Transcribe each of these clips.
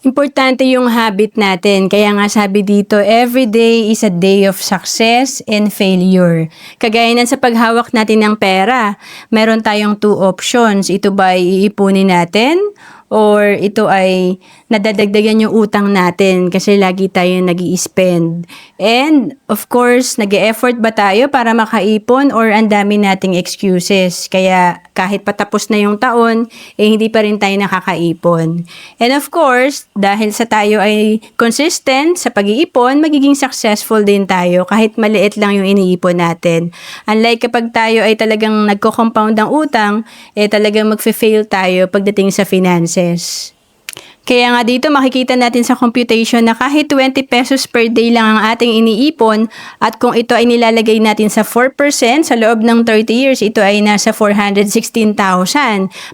Importante yung habit natin. Kaya nga sabi dito, every day is a day of success and failure. Kagaya ng sa paghawak natin ng pera, meron tayong two options. Ito ba ay iipunin natin or ito ay nadadagdagan yung utang natin kasi lagi tayong nag-i-spend. And of course, nag-e-effort ba tayo para makaipon or ang dami nating excuses? Kaya kahit patapos na yung taon, hindi pa rin tayo nakakaipon. And of course, dahil sa tayo ay consistent sa pag-iipon, magiging successful din tayo kahit maliit lang yung iniipon natin. Unlike kapag tayo ay talagang nagko-compound ng utang, talagang magfe-fail tayo pagdating sa finances. Kaya nga dito makikita natin sa computation na kahit 20 pesos per day lang ang ating iniipon at kung ito ay nilalagay natin sa 4% sa loob ng 30 years, ito ay nasa 416,000.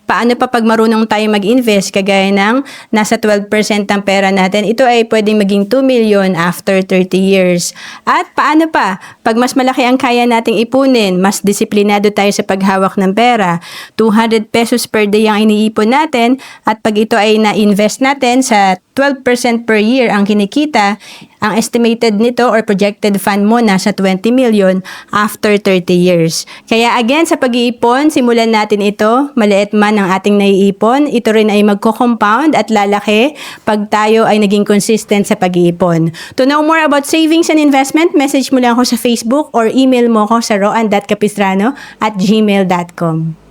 Paano pa pag marunong tayo mag-invest kagaya ng nasa 12% ang pera natin, ito ay pwedeng maging 2 million after 30 years. At paano pa pag mas malaki ang kaya nating ipunin, mas disiplinado tayo sa paghawak ng pera, 200 pesos per day ang iniipon natin at pag ito ay na-invest natin sa 12% per year ang kinikita, ang estimated nito or projected fund mo nasa 20 million after 30 years. Kaya again, sa pag-iipon, simulan natin ito, maliit man ang ating naiipon, ito rin ay magko-compound at lalaki pag tayo ay naging consistent sa pag-iipon. To know more about savings and investment, message mo lang ako sa Facebook or email mo ako sa roan.capistrano@gmail.com.